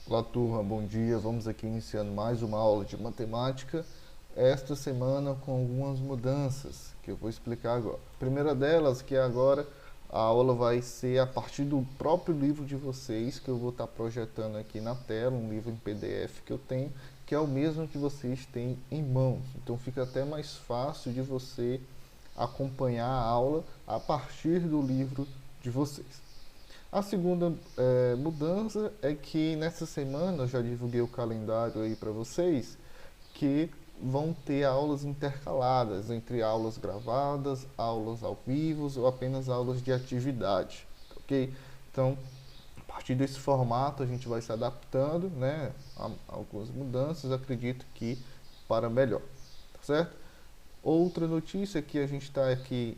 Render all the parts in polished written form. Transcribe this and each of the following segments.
Olá, turma, bom dia. Vamos aqui iniciando mais uma aula de matemática. Esta semana com algumas mudanças que eu vou explicar agora. A primeira delas, que agora a aula vai ser a partir do próprio livro de vocês, que eu vou estar projetando aqui na tela, um livro em PDF que eu tenho, que é o mesmo que vocês têm em mãos. Então fica até mais fácil de você acompanhar a aula a partir do livro de vocês. A segunda mudança é que nessa semana eu já divulguei o calendário aí para vocês, que vão ter aulas intercaladas entre aulas gravadas, aulas ao vivo ou apenas aulas de atividade, ok? Então, a partir desse formato a gente vai se adaptando, né, a algumas mudanças, acredito que para melhor, tá certo? Outra notícia é que a gente está aqui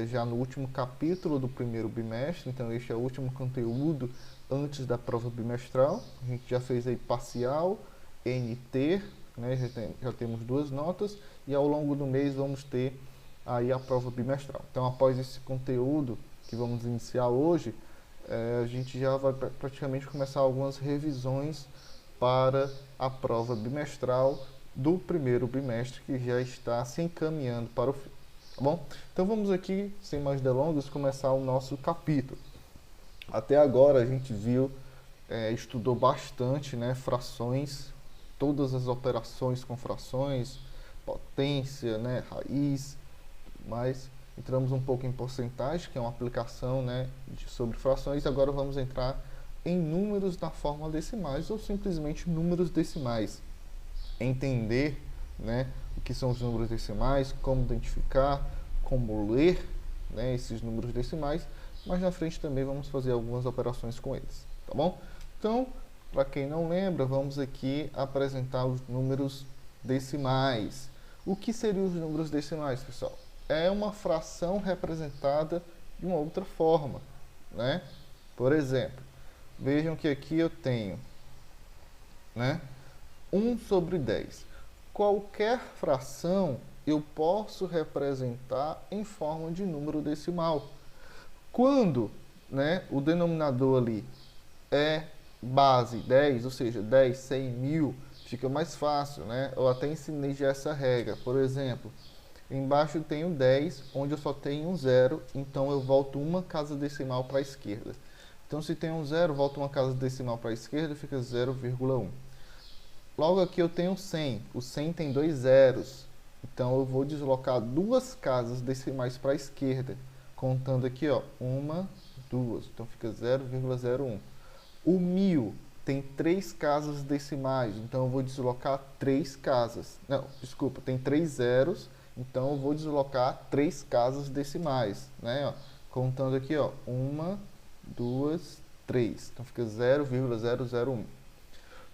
já no último capítulo do primeiro bimestre, então este é o último conteúdo antes da prova bimestral. A gente já fez aí parcial, NT, né, já temos 2 notas, e ao longo do mês vamos ter aí a prova bimestral. Então, após esse conteúdo que vamos iniciar hoje, a gente já vai praticamente começar algumas revisões para a prova bimestral do primeiro bimestre, que já está se encaminhando para o fim. Tá bom? Então vamos aqui, sem mais delongas, começar o nosso capítulo. Até agora a gente viu, estudou bastante, né, frações, todas as operações com frações, potência, né, raiz, mas entramos um pouco em porcentagem, que é uma aplicação, né, sobre frações. Agora vamos entrar em números na forma decimais ou simplesmente números decimais. Entender, né, o que são os números decimais, como identificar, como ler, né, esses números decimais, mas na frente também vamos fazer algumas operações com eles, tá bom? Então, para quem não lembra, vamos aqui apresentar os números decimais. O que seriam os números decimais, pessoal? É uma fração representada de uma outra forma, né? Por exemplo, vejam que aqui eu tenho, né, 1 sobre 10. Qualquer fração eu posso representar em forma de número decimal. Quando, né, o denominador ali é base 10, ou seja, 10, 100, 1000, fica mais fácil, né? Eu até ensinei já essa regra. Por exemplo, embaixo eu tenho 10, onde eu só tenho um zero, então eu volto uma casa decimal para a esquerda. Então, se tem um zero, volto uma casa decimal para a esquerda, fica 0,1. Logo aqui eu tenho 100. O 100 tem 2 zeros. Então eu vou deslocar 2 casas decimais para a esquerda. Contando aqui, ó, 1, 2. Então fica 0,01. O 1000 tem 3 casas decimais. Então eu vou deslocar 3 casas. Não, desculpa, tem 3 zeros. Então eu vou deslocar 3 casas decimais, né? Ó, contando aqui, ó, 1, 2, 3. Então fica 0,001.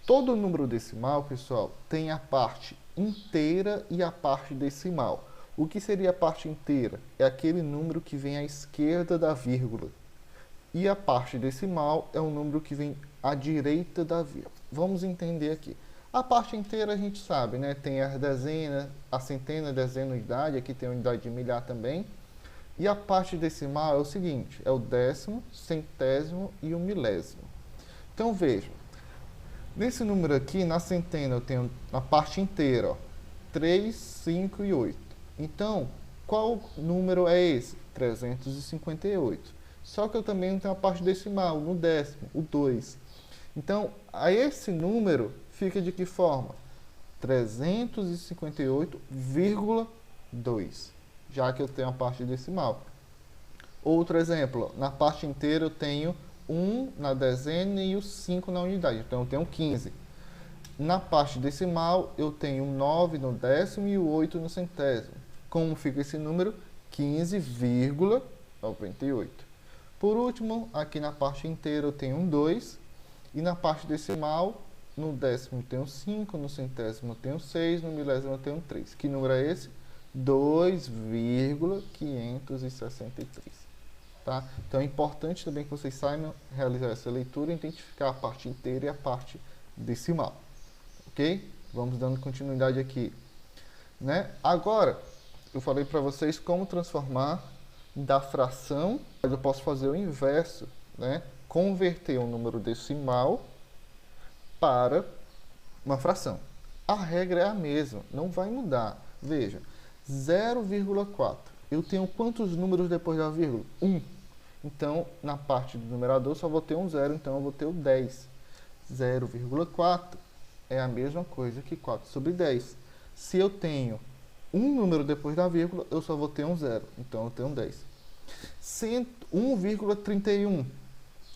Todo número decimal, pessoal, tem a parte inteira e a parte decimal. O que seria a parte inteira? É aquele número que vem à esquerda da vírgula. E a parte decimal é o número que vem à direita da vírgula. Vamos entender aqui. A parte inteira a gente sabe, né? Tem a dezena, a centena, dezena, unidade. Aqui tem a unidade de milhar também. E a parte decimal é o seguinte, é o décimo, centésimo e o milésimo. Então, vejam. Nesse número aqui, na centena, eu tenho na parte inteira, ó, 3, 5 e 8. Então, qual número é esse? 358. Só que eu também tenho a parte decimal, no décimo, o 2. Então, a esse número fica de que forma? 358,2, já que eu tenho a parte decimal. Outro exemplo, ó, na parte inteira eu tenho 1 na dezena e o 5 na unidade. Então, eu tenho 15. Na parte decimal, eu tenho 9 no décimo e o 8 no centésimo. Como fica esse número? 15,98. Por último, aqui na parte inteira, eu tenho um 2. E na parte decimal, no décimo eu tenho 5, no centésimo eu tenho 6, no milésimo eu tenho 3. Que número é esse? 2,563. Tá? Então é importante também que vocês saibam realizar essa leitura e identificar a parte inteira e a parte decimal. Ok? Vamos dando continuidade aqui. Né? Agora, eu falei para vocês como transformar da fração, mas eu posso fazer o inverso, né? Converter um número decimal para uma fração. A regra é a mesma, não vai mudar. Veja, 0,4. Eu tenho quantos números depois da vírgula? 1. Então, na parte do numerador só vou ter um 0, então eu vou ter o 10. 0,4 é a mesma coisa que 4 sobre 10. Se eu tenho um número depois da vírgula, eu só vou ter um 0, então eu tenho um 10. 1,31.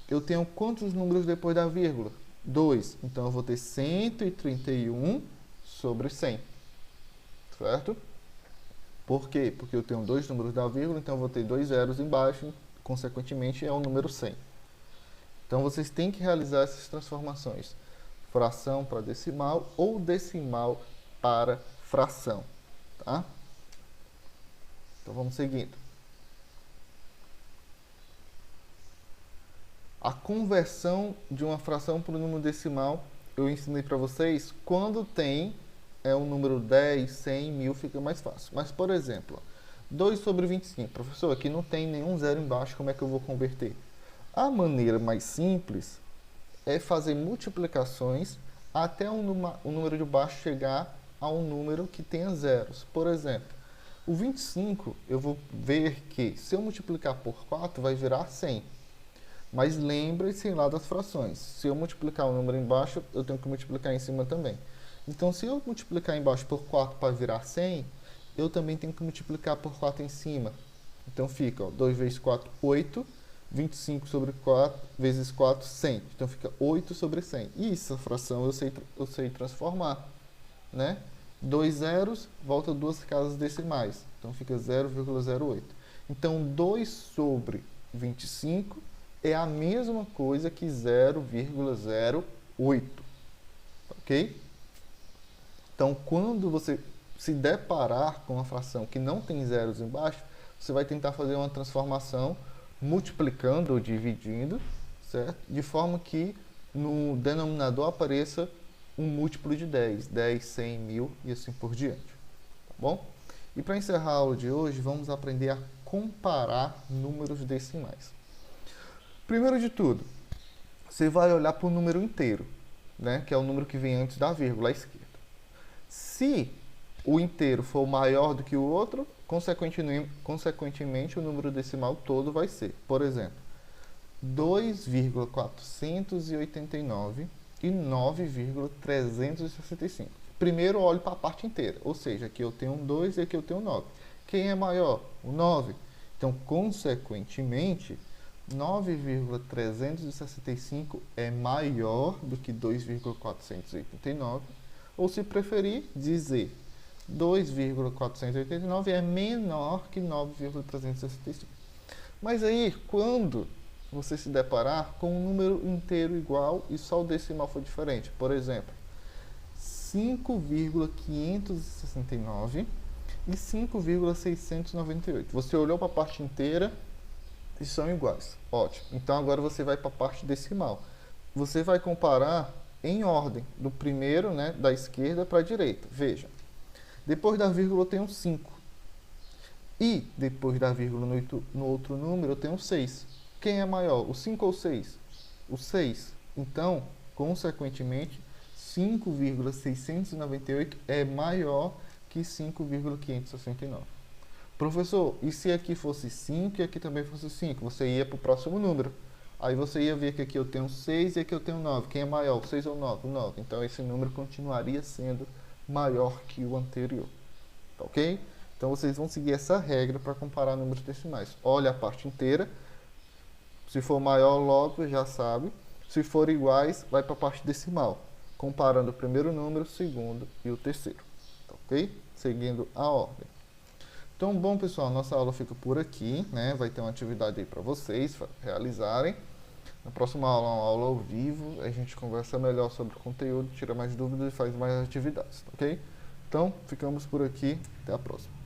Eu tenho quantos números depois da vírgula? 2. Então eu vou ter 131 sobre 100. Certo? Por quê? Porque eu tenho dois números da vírgula, então eu vou ter dois zeros embaixo, consequentemente é o número 100. Então vocês têm que realizar essas transformações. Fração para decimal ou decimal para fração. Tá? Então vamos seguindo. A conversão de uma fração para o número decimal, eu ensinei para vocês, quando tem um número 10, 100, 1000, fica mais fácil. Mas, por exemplo, 2 sobre 25. Professor, aqui não tem nenhum zero embaixo, como é que eu vou converter? A maneira mais simples é fazer multiplicações até o número de baixo chegar a um número que tenha zeros. Por exemplo, o 25, eu vou ver que se eu multiplicar por 4, vai virar 100. Mas lembre-se lá das frações. Se eu multiplicar o número embaixo, eu tenho que multiplicar em cima também. Então, se eu multiplicar embaixo por 4 para virar 100, eu também tenho que multiplicar por 4 em cima. Então, fica 2 vezes 4, 8. 25 sobre 4 vezes 4, 100. Então, fica 8 sobre 100. E essa fração eu sei transformar. Né? 2 zeros, volta duas casas decimais. Então, fica 0,08. Então, 2 sobre 25 é a mesma coisa que 0,08. Ok? Então, quando você se deparar com uma fração que não tem zeros embaixo, você vai tentar fazer uma transformação multiplicando ou dividindo, certo? De forma que no denominador apareça um múltiplo de 10, 10, 100, 1000 e assim por diante. Tá bom? E para encerrar a aula de hoje, vamos aprender a comparar números decimais. Primeiro de tudo, você vai olhar para o número inteiro, né? Que é o número que vem antes da vírgula à esquerda. Se o inteiro for maior do que o outro, consequentemente o número decimal todo vai ser, por exemplo, 2,489 e 9,365. Primeiro olho para a parte inteira, ou seja, aqui eu tenho um 2 e aqui eu tenho um 9. Quem é maior? O 9. Então, consequentemente, 9,365 é maior do que 2,489, ou se preferir, dizer 2,489 é menor que 9,365. Mas aí, quando você se deparar com um número inteiro igual e só o decimal for diferente, por exemplo, 5,569 e 5,698. Você olhou para a parte inteira e são iguais. Ótimo. Então agora você vai para a parte decimal. Você vai comparar em ordem, do primeiro, né, da esquerda para a direita. Veja. Depois da vírgula eu tenho 5. E depois da vírgula no outro número eu tenho 6. Quem é maior, o 5 ou o 6? O 6. Então, consequentemente, 5,698 é maior que 5,569. Professor, e se aqui fosse 5 e aqui também fosse 5? Você ia para o próximo número. Aí você ia ver que aqui eu tenho 6 e aqui eu tenho 9. Quem é maior, o 6 ou o 9? O 9. Então, esse número continuaria sendo maior que o anterior. Tá ok? Então, vocês vão seguir essa regra para comparar números decimais. Olha a parte inteira. Se for maior, logo, já sabe. Se for iguais, vai para a parte decimal. Comparando o primeiro número, o segundo e o terceiro. Tá ok? Seguindo a ordem. Então, bom, pessoal, nossa aula fica por aqui, né? Vai ter uma atividade aí para vocês realizarem. Na próxima aula, uma aula ao vivo, a gente conversa melhor sobre o conteúdo, tira mais dúvidas e faz mais atividades, ok? Então, ficamos por aqui. Até a próxima.